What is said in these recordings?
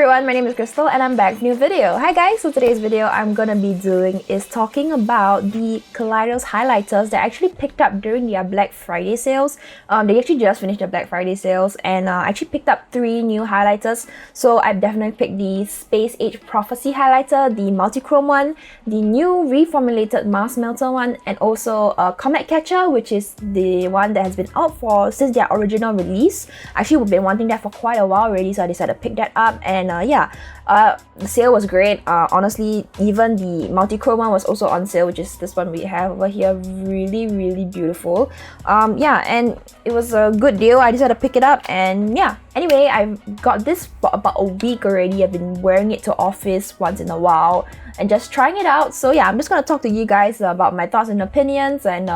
everyone, my name is Crystal and I'm back with a new video. Hi guys, so today's video I'm gonna be doing is talking about the Kaleidos highlighters that I actually picked up during their Black Friday sales. They actually just finished their Black Friday sales and I actually picked up 3 new highlighters. So I've definitely picked the Space Age Prophecy highlighter, the Multichrome one, the new reformulated Mars Melter one, and also a Comet Catcher, which is the one that has been out since their original release. Actually, we've been wanting that for quite a while already, so I decided to pick that up. And the sale was great. Honestly, even the Multichrome one was also on sale, which is this one we have over here. Really beautiful. And it was a good deal. I decided to pick it up, and yeah. Anyway, I've got this for about a week already. I've been wearing it to office once in a while and just trying it out. So yeah, I'm just gonna talk to you guys about my thoughts and opinions and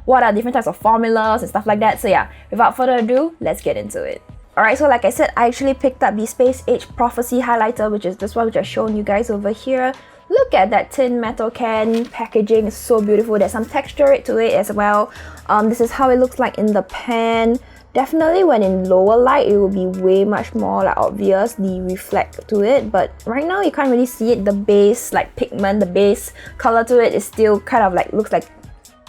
what are different types of formulas and stuff like that. So yeah, without further ado, let's get into it. Alright, so like I said, I actually picked up the Space Age Prophecy highlighter, which is this one which I've shown you guys over here. Look at that tin metal can packaging, it's so beautiful. There's some texture to it as well. This is how it looks like in the pan. Definitely when in lower light, it will be way much more like obvious, the reflect to it. But right now, you can't really see it. The base, like pigment, the base color to it is still kind of like, looks like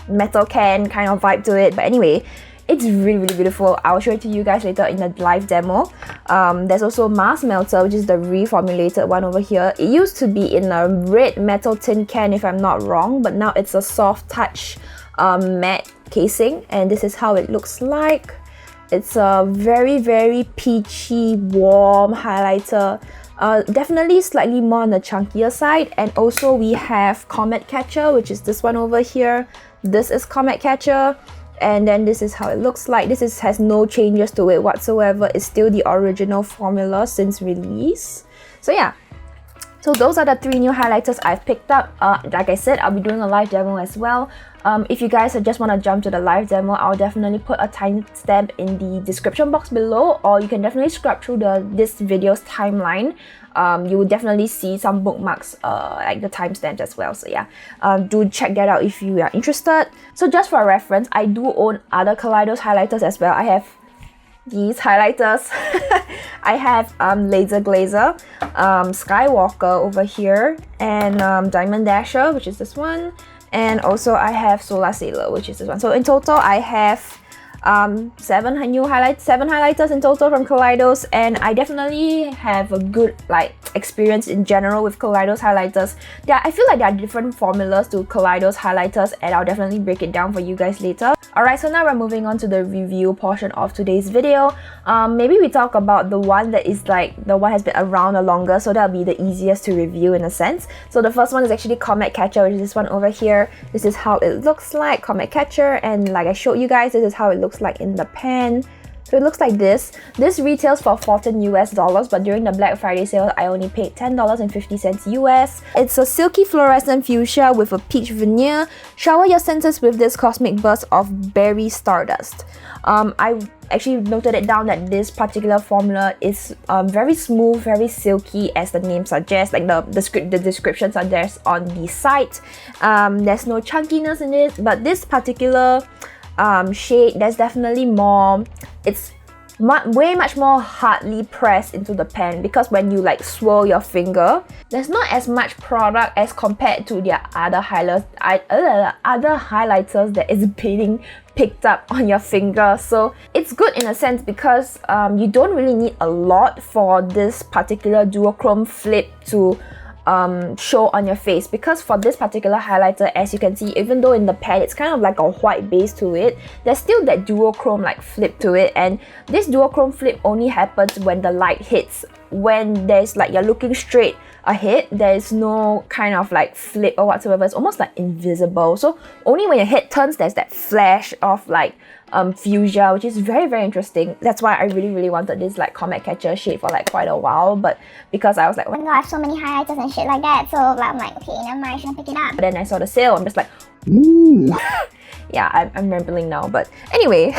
metal can kind of vibe to it. But anyway, it's really beautiful. I'll show it to you guys later in the live demo. There's also Mars Melter, which is the reformulated one over here. It used to be in a red metal tin can if I'm not wrong, but now it's a soft touch matte casing, and this is how it looks like. It's a very peachy, warm highlighter. Definitely slightly more on the chunkier side. And also we have Comet Catcher, which is this one over here. This is Comet Catcher. And then this is how it looks like. This has no changes to it whatsoever. It's still the original formula since release. So yeah. So those are the 3 new highlighters I've picked up. Like I said, I'll be doing a live demo as well. If you guys just want to jump to the live demo, I'll definitely put a timestamp in the description box below, or you can definitely scrub through this video's timeline. You will definitely see some bookmarks like the timestamps as well. So yeah, do check that out if you are interested. So just for reference, I do own other Kaleidos highlighters as well. I have these highlighters. I have Laser Glazer, Skywalker over here, and Diamond Dasher, which is this one. And also I have Solar Sailor, which is this one. So in total, I have 7 highlighters in total from Kaleidos, and I definitely have a good experience in general with Kaleidos highlighters. I feel like there are different formulas to Kaleidos highlighters, and I'll definitely break it down for you guys later. Alright, so now we're moving on to the review portion of today's video. Maybe we talk about the one that is the one has been around the longer, so that'll be the easiest to review in a sense. So the first one is actually Comet Catcher, which is this one over here. This is how it looks like, Comet Catcher, and like I showed you guys, this is how it looks like in the pan. So it looks like this. This retails for $14 US, but during the Black Friday sale, I only paid $10.50 US. It's a silky fluorescent fuchsia with a peach veneer. Shower your senses with this cosmic burst of berry stardust. I actually noted it down that this particular formula is very smooth, very silky, as the name suggests. Like the descriptions are there on the site. There's no chunkiness in it, but this particular shade, there's definitely more. It's way much more hardly pressed into the pan, because when you swirl your finger, there's not as much product as compared to their other highlighters that is being picked up on your finger. So it's good in a sense because you don't really need a lot for this particular duochrome flip to show on your face, because for this particular highlighter, as you can see, even though in the pan it's kind of like a white base to it, there's still that duochrome flip to it, and this duochrome flip only happens when the light hits. When there's you're looking straight ahead, there's no kind of flip or whatsoever. It's almost invisible. So only when your head turns, there's that flash of fuchsia, which is very interesting. That's why I really wanted this Comet Catcher shade for quite a while, but because I was like, oh my god, I have so many highlighters and shit like that, so I'm like, okay, never mind, I shouldn't pick it up. But then I saw the sale, I'm just like, ooh. Yeah, I'm rambling now, but anyway.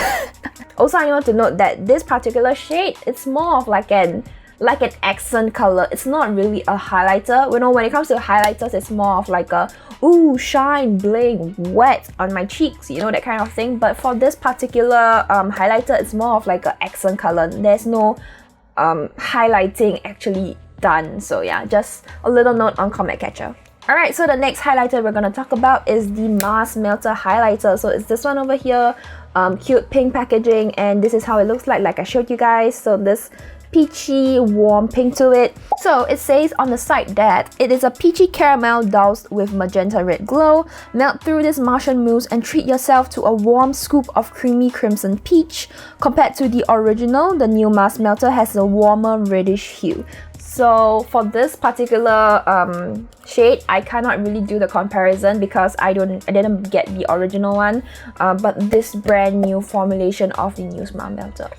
Also, I want to note that this particular shade, it's more of an accent color. It's not really a highlighter. When it comes to highlighters, it's more of a ooh, shine, bling, wet on my cheeks, that kind of thing. But for this particular highlighter, it's more of an accent color. There's no highlighting actually done. So yeah, just a little note on Comet Catcher. Alright, so the next highlighter we're going to talk about is the Mars Melter highlighter. So it's this one over here, cute pink packaging, and this is how it looks like I showed you guys. So this peachy warm pink to it. So it says on the side that it is a peachy caramel doused with magenta red glow. Melt through this Martian mousse and treat yourself to a warm scoop of creamy crimson peach. Compared to the original, the new Mars Melter has a warmer reddish hue. So for this particular shade, I cannot really do the comparison because I didn't get the original one. But this brand new formulation of the new Mars Melter.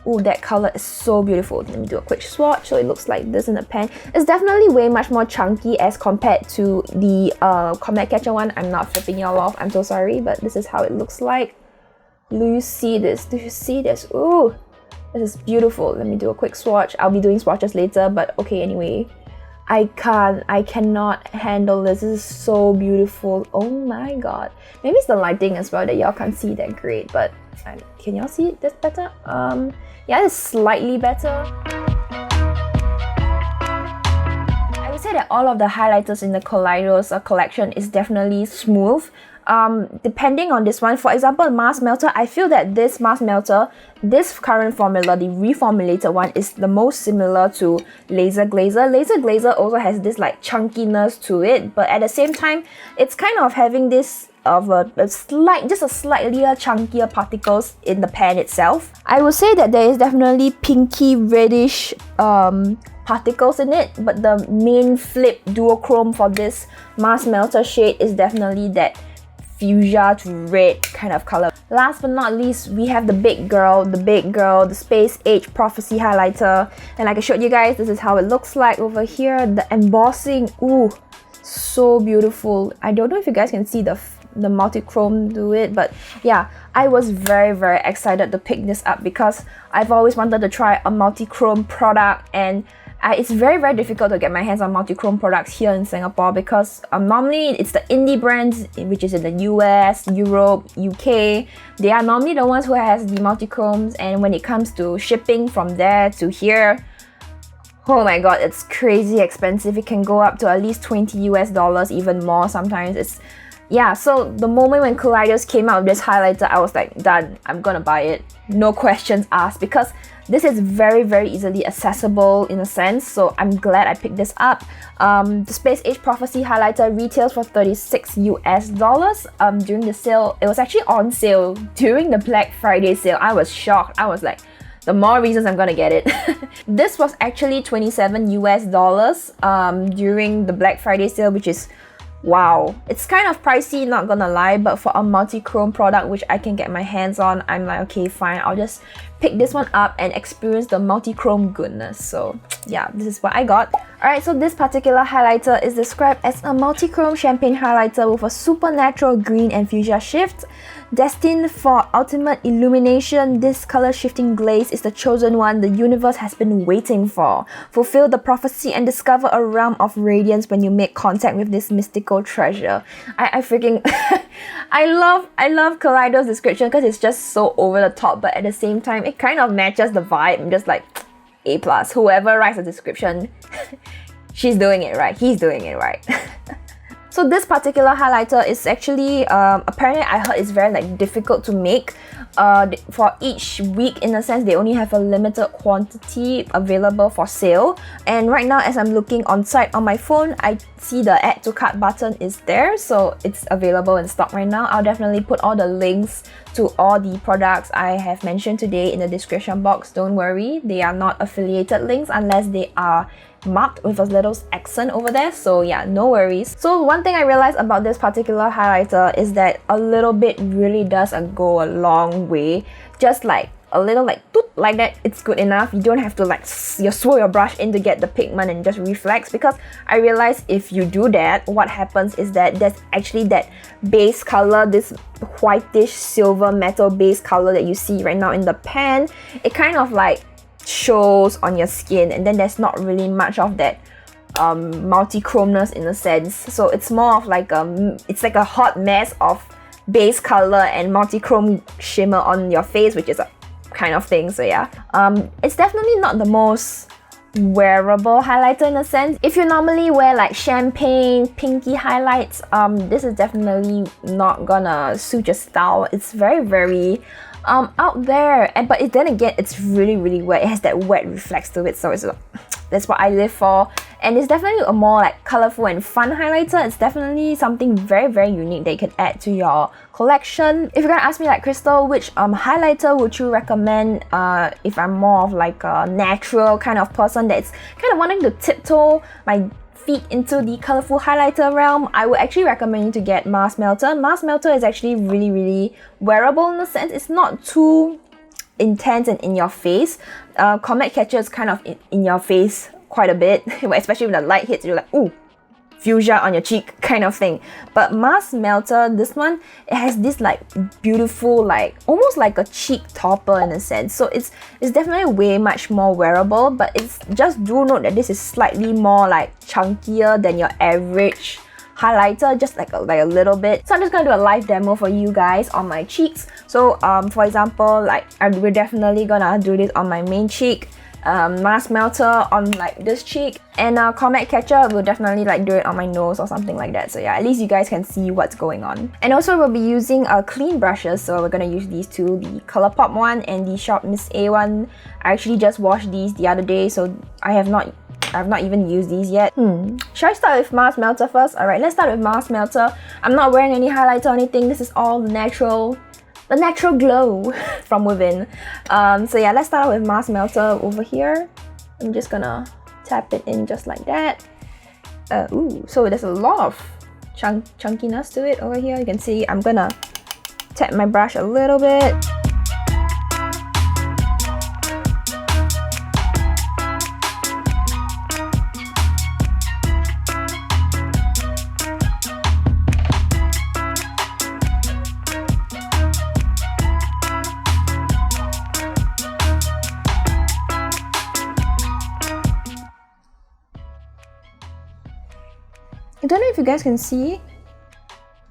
Ooh, that color is so beautiful. Let me do a quick swatch. So it looks like this in the pan. It's definitely way much more chunky as compared to the Comet Catcher one. I'm not flipping y'all off. I'm so sorry, but this is how it looks like. Do you see this? Do you see this? Ooh. This is beautiful. Let me do a quick swatch. I'll be doing swatches later, but okay, anyway. I cannot handle this. This is so beautiful. Oh my god. Maybe it's the lighting as well that y'all can't see that great, but can y'all see this better? Yeah, it's slightly better. I would say that all of the highlighters in the Kaleidos collection is definitely smooth. Depending on this one, for example, Mars Melter, I feel that this Mars Melter, this current formula, the reformulated one, is the most similar to Laser Glazer. Laser Glazer also has this like chunkiness to it, but at the same time, it's kind of having this of a slightly chunkier particles in the pan itself. I would say that there is definitely pinky reddish particles in it, but the main flip duochrome for this Mars Melter shade is definitely that fuchsia to red kind of color. Last but not least, we have the big girl, the Space Age Prophecy highlighter. And like I showed you guys, this is how it looks like over here. The embossing, ooh, so beautiful. I don't know if you guys can see the multichrome do it, but yeah, I was very excited to pick this up because I've always wanted to try a multichrome product, and it's very difficult to get my hands on multichrome products here in Singapore because normally it's the indie brands, which is in the US, Europe, UK. They are normally the ones who has the multichromes, and when it comes to shipping from there to here, oh my god, it's crazy expensive. It can go up to at least $20 US, even more sometimes. Yeah, so the moment when Kaleidos came out with this highlighter, I was like, done, I'm gonna buy it. No questions asked, because this is very easily accessible in a sense, so I'm glad I picked this up. The Space Age Prophecy highlighter retails for $36 US. During the sale, it was actually on sale during the Black Friday sale. I was shocked. I was like, the more reasons I'm gonna get it. This was actually $27 US during the Black Friday sale, which is wow. It's kind of pricey, not gonna lie, but for a multi-chrome product which I can get my hands on, I'm like, okay, fine, I'll just pick this one up and experience the multi-chrome goodness. So yeah, this is what I got. Alright, so this particular highlighter is described as a multi-chrome champagne highlighter with a supernatural green and fuchsia shift. Destined for ultimate illumination, this color-shifting glaze is the chosen one the universe has been waiting for. Fulfill the prophecy and discover a realm of radiance when you make contact with this mystical treasure. I freaking I love Kaleidos' description because it's just so over the top, but at the same time, it kind of matches the vibe. I'm just like, A+. Whoever writes a description, she's doing it right. He's doing it right. So this particular highlighter is actually, apparently I heard it's very difficult to make. For each week, in a sense, they only have a limited quantity available for sale. And right now, as I'm looking on site on my phone, I see the add to cart button is there, so it's available in stock right now. I'll definitely put all the links to all the products I have mentioned today in the description box. Don't worry, they are not affiliated links unless they are marked with a little accent over there, so yeah, no worries. So one thing I realized about this particular highlighter is that a little bit really does go a long way. Just like a little toot, like that, it's good enough. You don't have to you swirl your brush in to get the pigment and just reflex, because I realized if you do that, what happens is that there's actually that base color, this whitish silver metal base color that you see right now in the pan. It kind of shows on your skin, and then there's not really much of that multi-chromeness in a sense. So it's more of it's like a hot mess of base color and multi-chrome shimmer on your face, which is a kind of thing. So yeah, it's definitely not the most wearable highlighter in a sense. If you normally wear like champagne, pinky highlights, this is definitely not gonna suit your style. It's very out there, but then again, it's really wet. It has that wet reflex to it, so that's what I live for. And it's definitely a more like colorful and fun highlighter. It's definitely something very unique that you can add to your collection. If you're gonna ask me like, Crystal, which highlighter would you recommend if I'm more of like a natural kind of person that's kind of wanting to tiptoe my feet into the colorful highlighter realm, I would actually recommend you to get Mars Melter. Mars Melter is actually really wearable in a sense. It's not too intense and in your face. Comet Catcher is kind of in your face quite a bit, especially when the light hits, you're like, ooh, fuchsia on your cheek kind of thing. But Mars Melter, this one, it has this like beautiful, like almost like a cheek topper in a sense. So it's definitely way much more wearable, but it's just do note that this is slightly more like chunkier than your average highlighter, just like a little bit. So I'm just gonna do a live demo for you guys on my cheeks. So for example, like we're definitely gonna do this on my main cheek. Mars Melter on like this cheek, and Comet Catcher will definitely like do it on my nose or something like that. So yeah, at least you guys can see what's going on. And also we'll be using clean brushes, so we're gonna use these two, the ColourPop one and the Sharp Miss A one. I actually just washed these the other day, so I've not even used these yet. Should I start with Mars Melter first? Alright, let's start with Mars Melter. I'm not wearing any highlighter or anything. This is all the natural glow from within. So yeah, let's start with Mars Melter over here. I'm just gonna tap it in just like that. Ooh, so there's a lot of chunkiness to it over here. You can see I'm gonna tap my brush a little bit. I don't know if you guys can see.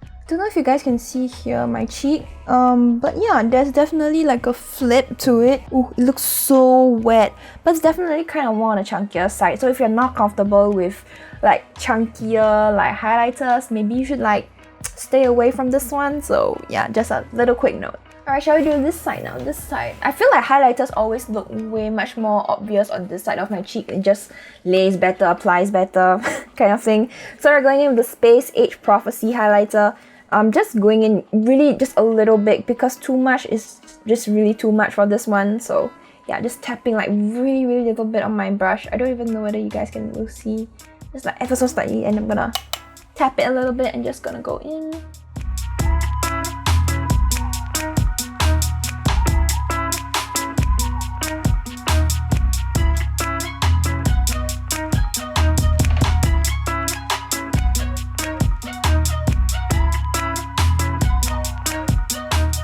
I don't know if you guys can see here my cheek. But yeah, there's definitely like a flip to it. Ooh, it looks so wet, but it's definitely kind of more on the chunkier side. So if you're not comfortable with like chunkier like highlighters, maybe you should like stay away from this one. So yeah, just a little quick note. Alright, shall we do this side now? This side. I feel like highlighters always look way much more obvious on this side of my cheek. It just lays better, applies better, kind of thing. So we're going in with the Space Age Prophecy highlighter. I'm just going in really just a little bit because too much is just really too much for this one. So yeah, just tapping like really little bit on my brush. I don't even know whether you guys can see. Just like ever so slightly, and I'm gonna tap it a little bit and just gonna go in.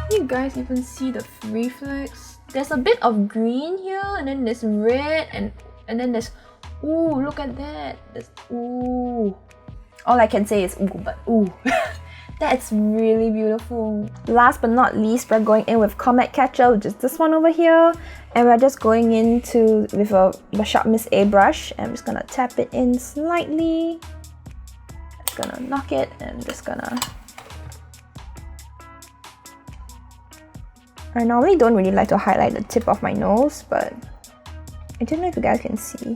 You guys even see the reflex? There's a bit of green here, and then there's red, and then there's, ooh, look at that. There's, ooh. All I can say is ooh, but ooh. That's really beautiful. Last but not least, we're going in with Comet Catcher, which is this one over here. And we're just going into with a Sharp Miss A brush. And I'm just gonna tap it in slightly. Just gonna knock it, and just gonna... I normally don't really like to highlight the tip of my nose, but I don't know if you guys can see.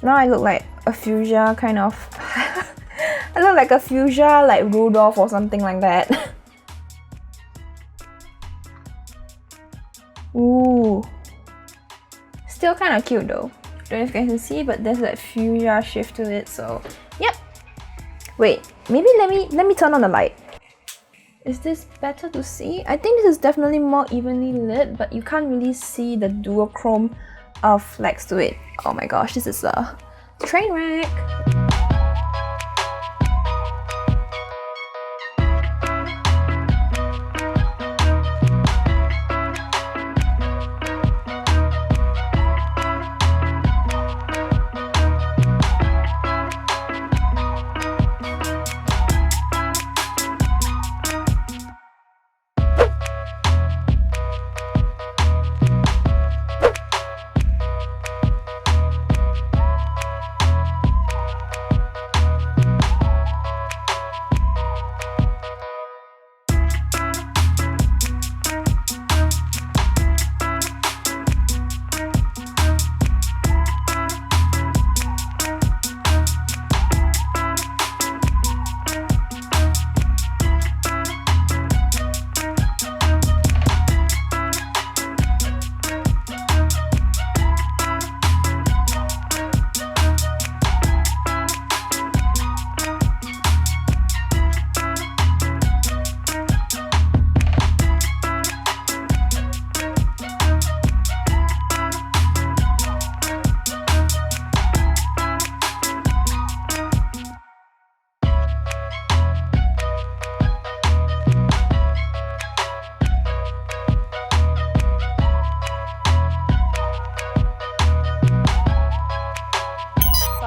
Now I look like a fuchsia kind of. I look like a fuchsia, like Rudolph or something like that. Ooh. Still kind of cute though. Don't know if you guys can see, but there's that fuchsia shift to it, so yep. Wait, maybe let me turn on the light. Is this better to see? I think this is definitely more evenly lit, but you can't really see the duochrome flex to it. Oh my gosh, this is a train wreck.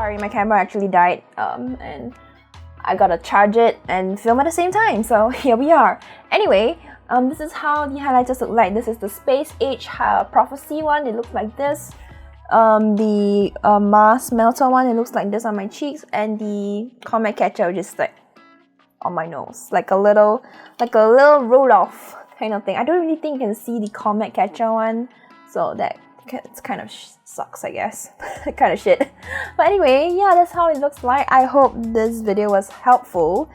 Sorry, my camera actually died, and I gotta charge it and film at the same time, so here we are. Anyway, this is how the highlighters look like. This is the Space Age Prophecy one. It looks like this. The Mars Melter one, it looks like this on my cheeks, and the Comet Catcher just like on my nose, like a little Rudolph kind of thing. I don't really think you can see the Comet Catcher one, so that it's kind of sucks, I guess. Kind of shit. But anyway, yeah, that's how it looks like. I hope this video was helpful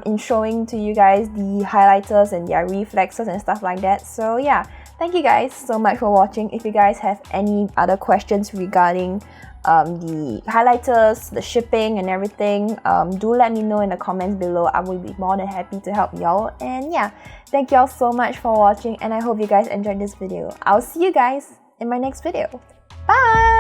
in showing to you guys the highlighters and their reflexes and stuff like that. So yeah, thank you guys so much for watching. If you guys have any other questions regarding the highlighters, the shipping and everything, do let me know in the comments below. I will be more than happy to help y'all. And yeah, thank y'all so much for watching, and I hope you guys enjoyed this video. I'll see you guys in my next video. Bye!